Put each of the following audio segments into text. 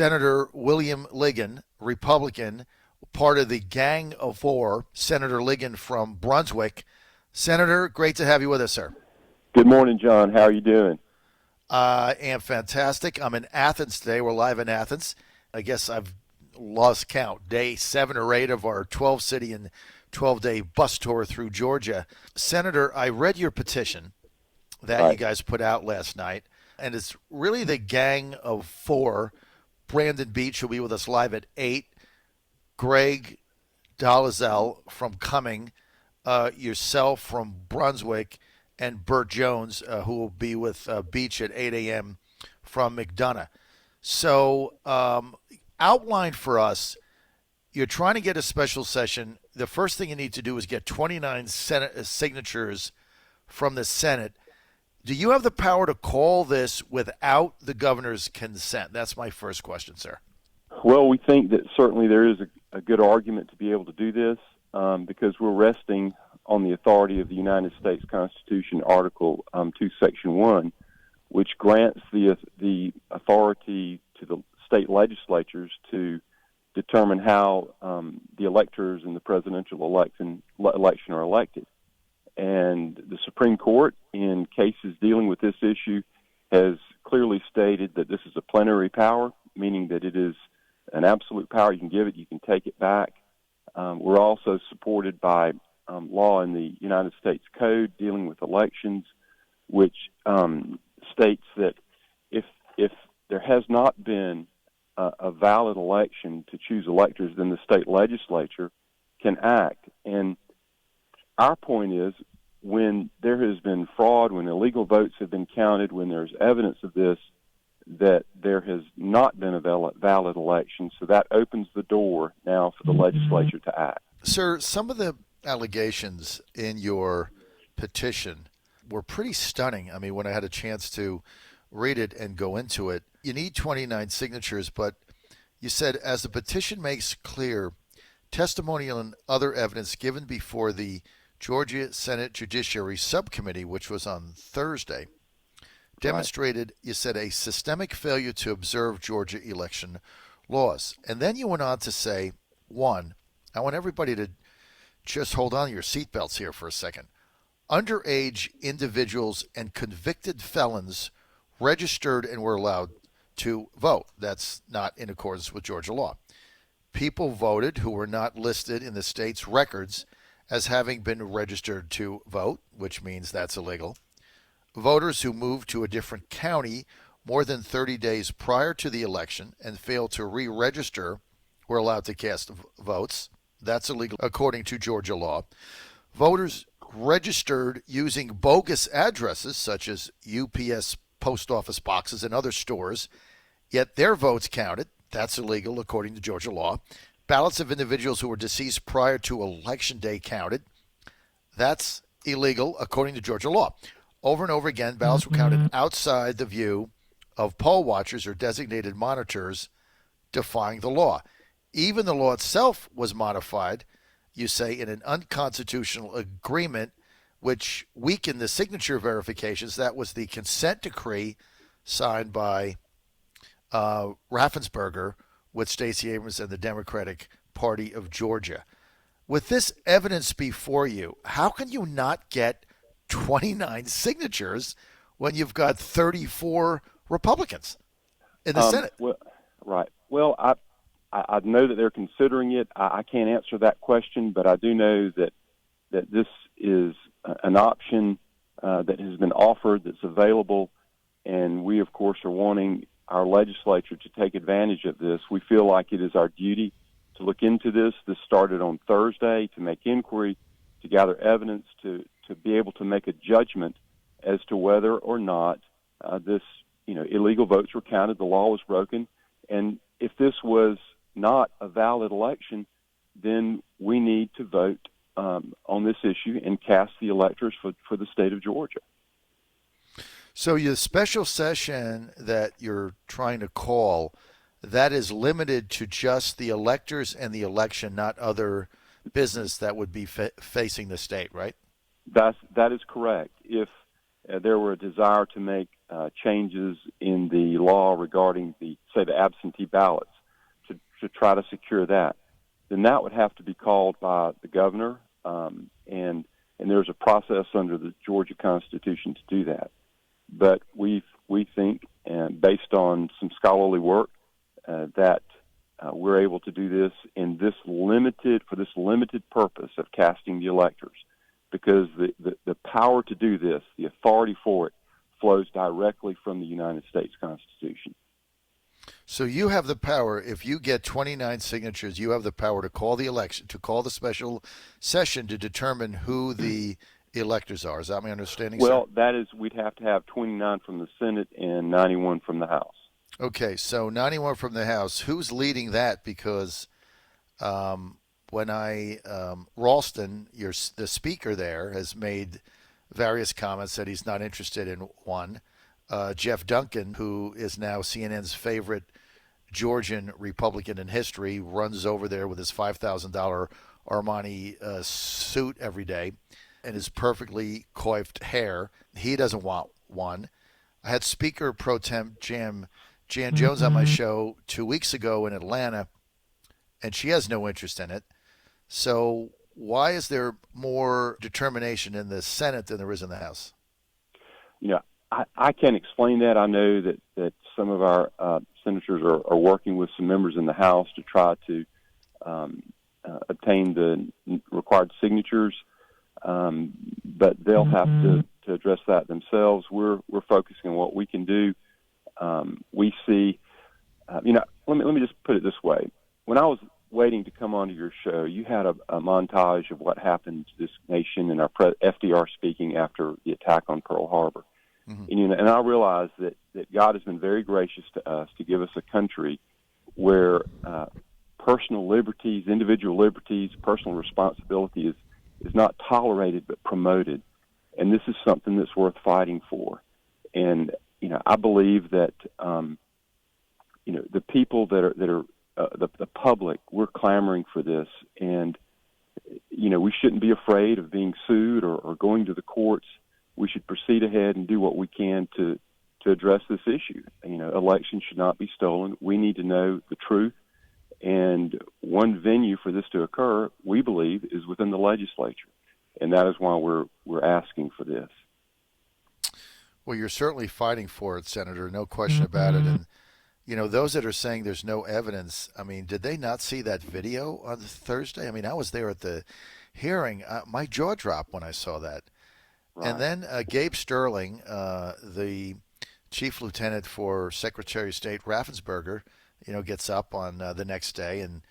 Senator William Ligon, Republican, part of the Gang of Four, Senator Ligon from Brunswick. Senator, great to have you with us, sir. Good morning, John. How are you doing? I am fantastic. I'm in Athens today. We're live in Athens. I guess I've lost count. Day 7 or 8 of our 12-city and 12-day bus tour through Georgia. Senator, I read your petition that you guys put out last night, and it's really the Gang of Four. Brandon Beach will be with us live at 8. Greg Dolezal from Cumming, yourself from Brunswick, and Bert Jones, who will be with Beach at 8 a.m. from McDonough. So outline for us, you're trying to get a special session. The first thing you need to do is get 29 signatures from the Senate. Do you have the power to call this without the governor's consent? That's my first question, sir. Well, we think that certainly there is a good argument to be able to do this because we're resting on the authority of the United States Constitution, Article 2, Section 1, which grants the authority to the state legislatures to determine how the electors in the presidential election are elected. And the Supreme Court, in cases dealing with this issue, has clearly stated that this is a plenary power, meaning that it is an absolute power. You can give it, you can take it back. We're also supported by law in the United States Code dealing with elections, which states that if there has not been a valid election to choose electors, then the state legislature can act. And our point is, when there has been fraud, when illegal votes have been counted, when there's evidence of this, that there has not been a valid election. So that opens the door now for the legislature to act. Sir, some of the allegations in your petition were pretty stunning. I mean, when I had a chance to read it and go into it, you need 29 signatures, but you said, as the petition makes clear, testimonial and other evidence given before the Georgia Senate Judiciary Subcommittee, which was on Thursday, demonstrated, you said, a systemic failure to observe Georgia election laws. And then you went on to say, one, I want everybody to just hold on to your seatbelts here for a second. Underage individuals and convicted felons registered and were allowed to vote. That's not in accordance with Georgia law. People voted who were not listed in the state's records as having been registered to vote, which means that's illegal. Voters who moved to a different county more than 30 days prior to the election and failed to re-register were allowed to cast votes. That's illegal according to Georgia law. Voters registered using bogus addresses such as UPS post office boxes and other stores, yet their votes counted. That's illegal according to Georgia law. Ballots of individuals who were deceased prior to Election Day counted. That's illegal according to Georgia law. Over and over again, ballots were counted outside the view of poll watchers or designated monitors, defying the law. Even the law itself was modified, you say, in an unconstitutional agreement which weakened the signature verifications. That was the consent decree signed by Raffensperger with Stacey Abrams and the Democratic Party of Georgia. With this evidence before you, how can you not get 29 signatures when you've got 34 Republicans in the Senate? Well, right. Well, I know that they're considering it. I can't answer that question, but I do know that this is an option that has been offered, that's available, and we, of course, are wanting our legislature to take advantage of this. We feel like it is our duty to look into this. This started on Thursday, to make inquiry, to gather evidence, to be able to make a judgment as to whether or not this, illegal votes were counted, the law was broken, and if this was not a valid election, then we need to vote on this issue and cast the electors for the state of Georgia. So your special session that you're trying to call, that is limited to just the electors and the election, not other business that would be facing the state, right? That is correct. If there were a desire to make changes in the law regarding the absentee ballots to try to secure that, then that would have to be called by the governor, and there's a process under the Georgia Constitution to do that. But we think, and based on some scholarly work, that we're able to do this for this limited purpose of casting the electors, because the power to do this, the authority for it, flows directly from the United States Constitution. So you have the power, if you get 29 signatures, you have the power to call the election, to call the special session to determine who the electors are. Is that my understanding, Well, sir? that is, we'd have to have 29 from the Senate and 91 from the House. Okay, so 91 from the House. Who's leading that? Because Ralston, the speaker there, has made various comments that he's not interested in one. Jeff Duncan, who is now CNN's favorite Georgian Republican in history, runs over there with his $5,000 Armani suit every day and his perfectly coiffed hair. He doesn't want one. I had Speaker Pro Tem Jan Jones on my show 2 weeks ago in Atlanta, and she has no interest in it. So why is there more determination in the Senate than there is in the House? I can't explain that. I know that some of our senators are working with some members in the House to try to obtain the required signatures, but they'll have to address that themselves. We're focusing on what we can do. We see, let me just put it this way. When I was waiting to come onto your show, you had a montage of what happened to this nation and our FDR speaking after the attack on Pearl Harbor. Mm-hmm. And I realize that God has been very gracious to us to give us a country where personal liberties, individual liberties, personal responsibility is not tolerated but promoted. And this is something that's worth fighting for. And I believe that the people that are the public, we're clamoring for this, and we shouldn't be afraid of being sued or going to the courts. We should proceed ahead and do what we can to address this issue. Elections should not be stolen. We need to know the truth, and one venue for this to occur, we believe, is within the legislature, and that is why we're asking for this. Well, you're certainly fighting for it, Senator, no question about it. And, those that are saying there's no evidence, did they not see that video on Thursday? I was there at the hearing. My jaw dropped when I saw that. Right. And then Gabe Sterling, the chief lieutenant for Secretary of State Raffensperger, gets up on the next day and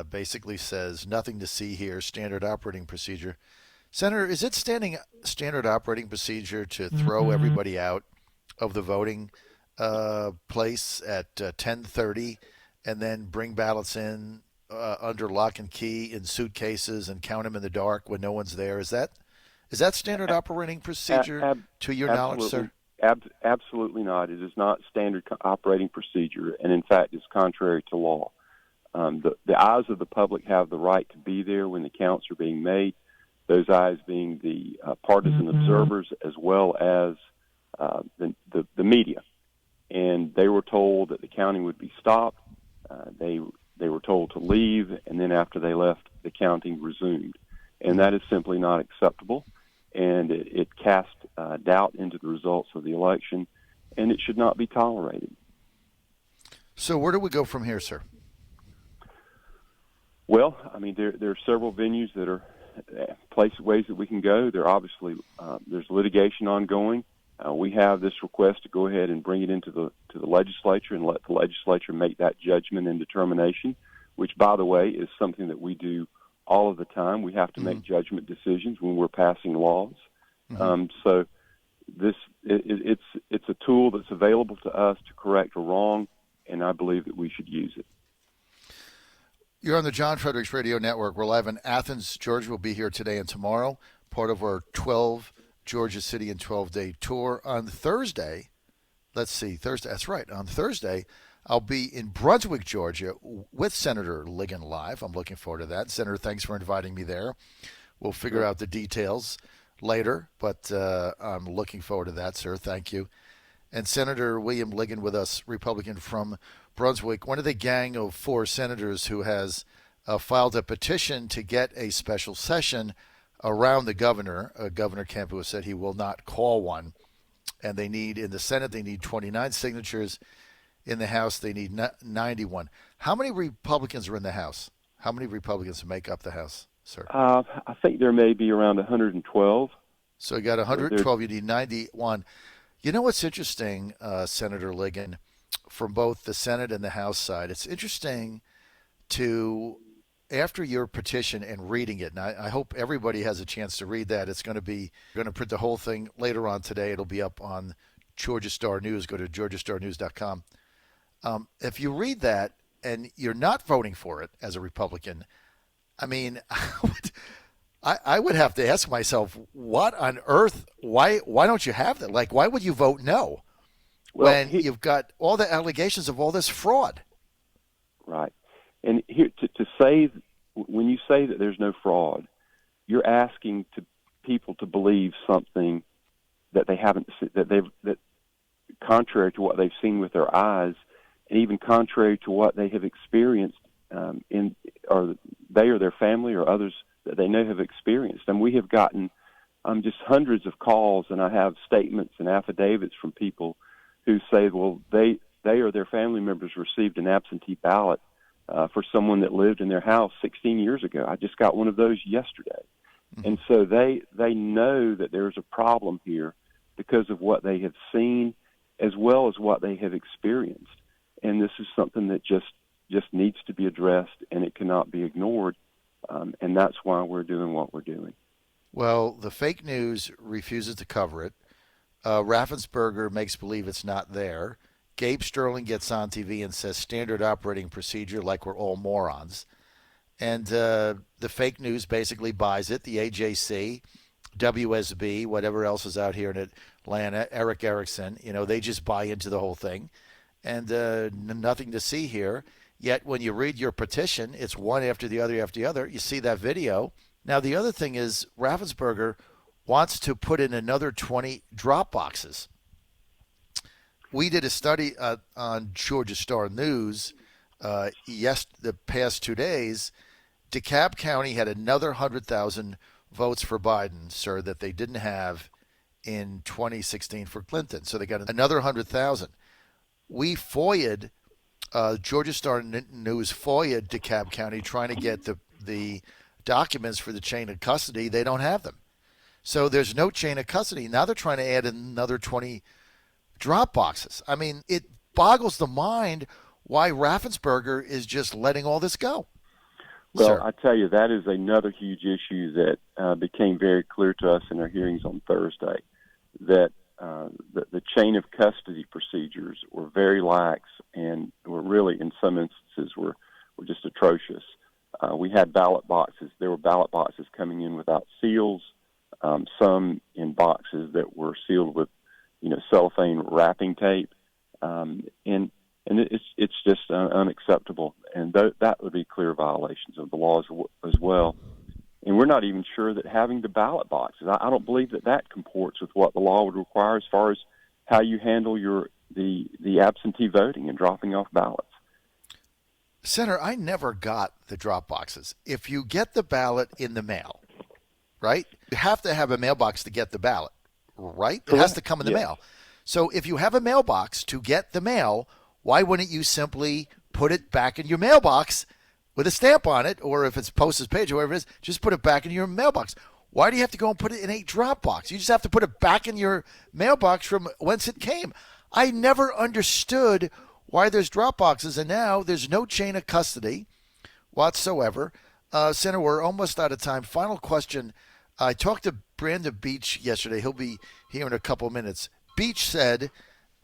basically says, nothing to see here, standard operating procedure. Senator, is it standard operating procedure to throw everybody out of the voting place at 10:30 and then bring ballots in under lock and key in suitcases and count them in the dark when no one's there? Is that standard operating procedure to your knowledge, sir? Absolutely not. It is not standard operating procedure, and in fact, it's contrary to law. The eyes of the public have the right to be there when the counts are being made. Those eyes being the partisan observers as well as the media. And they were told that the counting would be stopped. They were told to leave, and then after they left, the counting resumed. And that is simply not acceptable, and it cast doubt into the results of the election, and it should not be tolerated. So where do we go from here, sir? Well, there are several venues that are ways that we can go. There obviously there's litigation ongoing. We have this request to go ahead and bring it into the legislature and let the legislature make that judgment and determination, which, by the way, is something that we do all of the time. We have to make judgment decisions when we're passing laws. So it's a tool that's available to us to correct a wrong, and I believe that we should use it. You're on the John Fredericks Radio Network. We're live in Athens, Georgia. We'll be here today and tomorrow, part of our 12 Georgia City and 12-day tour. On Thursday, Thursday, that's right, on Thursday, I'll be in Brunswick, Georgia, with Senator Ligon live. I'm looking forward to that. Senator, thanks for inviting me there. We'll figure out the details later, but I'm looking forward to that, sir. Thank you. And Senator William Ligon with us, Republican from Brunswick, one of the gang of 4 senators who has filed a petition to get a special session around the governor, Governor Kemp, who has said he will not call one. And they need, in the Senate, they need 29 signatures. In the House, they need 91. How many Republicans are in the House? How many Republicans make up the House, sir? I think there may be around 112. So you got 112, you need 91. You know what's interesting, Senator Ligon, from both the Senate and the House side, it's interesting to, after your petition and reading it, and I hope everybody has a chance to read that. It's going to print the whole thing later on today. It'll be up on Georgia Star News. Go to georgiastarnews.com. If you read that and you're not voting for it as a Republican, I mean, I would have to ask myself, what on earth, why don't you have that? Like, why would you vote no when you've got all the allegations of all this fraud? Right. And here to say, when you say that there's no fraud, you're asking people to believe something that they haven't, that contrary to what they've seen with their eyes, and even contrary to what they have experienced or they or their family or others that they know have experienced. And we have gotten just hundreds of calls, and I have statements and affidavits from people who say, well, they or their family members received an absentee ballot for someone that lived in their house 16 years ago. I just got one of those yesterday. Mm-hmm. And so they know that there's a problem here because of what they have seen as well as what they have experienced. And this is something that just needs to be addressed, and it cannot be ignored. And that's why we're doing what we're doing. Well, the fake news refuses to cover it. Raffensperger makes believe it's not there. Gabe Sterling gets on TV and says standard operating procedure, like we're all morons. And the fake news basically buys it. The AJC, WSB, whatever else is out here in Atlanta, Eric Erickson, they just buy into the whole thing. And nothing to see here. Yet when you read your petition, it's one after the other after the other. You see that video. Now, the other thing is Raffensperger wants to put in another 20 drop boxes. We did a study on Georgia Star News the past 2 days. DeKalb County had another 100,000 votes for Biden, sir, that they didn't have in 2016 for Clinton. So they got another 100,000. We FOIA'd, Georgia Star News FOIA'd DeKalb County trying to get the documents for the chain of custody. They don't have them. So there's no chain of custody. Now they're trying to add another 20 drop boxes. I mean, it boggles the mind why Raffensperger is just letting all this go. Well, sir. I tell you, that is another huge issue that became very clear to us in our hearings on Thursday, that the chain of custody procedures were very lax and were really, in some instances, were just atrocious. We had ballot boxes. There were ballot boxes coming in without seals, some in boxes that were sealed with, cellophane wrapping tape, and it's just unacceptable. And that would be clear violations of the laws as well. And we're not even sure that having the ballot boxes, I don't believe that comports with what the law would require as far as how you handle the absentee voting and dropping off ballots. Senator, I never got the drop boxes. If you get the ballot in the mail, right, you have to have a mailbox to get the ballot, right? It has to come in the mail. So if you have a mailbox to get the mail, why wouldn't you simply put it back in your mailbox with a stamp on it, or if it's postage page or whatever it is, just put it back in your mailbox? Why do you have to go and put it in a drop box? You just have to put it back in your mailbox from whence it came. I never understood why there's drop boxes, and now there's no chain of custody whatsoever. Senator, we're almost out of time. Final question. I talked to Brandon Beach yesterday. He'll be here in a couple of minutes. Beach said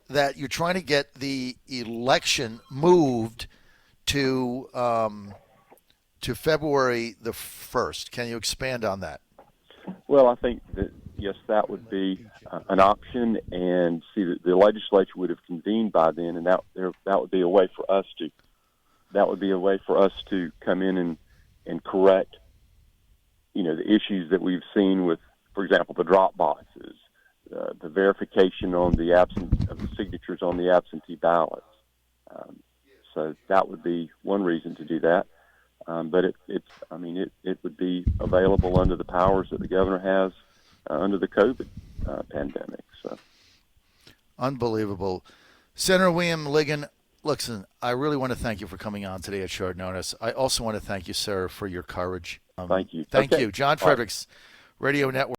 that you're trying to get the election moved to February the 1st. Can you expand on that? Well, I think that, yes, that would be an option, and see that the legislature would have convened by then, and that would be a way for us to come in and correct, the issues that we've seen with for example, the drop boxes, the verification on the absence of the signatures on the absentee ballots. So that would be one reason to do that. But it would be available under the powers that the governor has under the COVID pandemic. So, unbelievable. Senator William Ligon, listen, I really want to thank you for coming on today at short notice. I also want to thank you, sir, for your courage. Thank you. Thank you. John Fredericks Radio Network.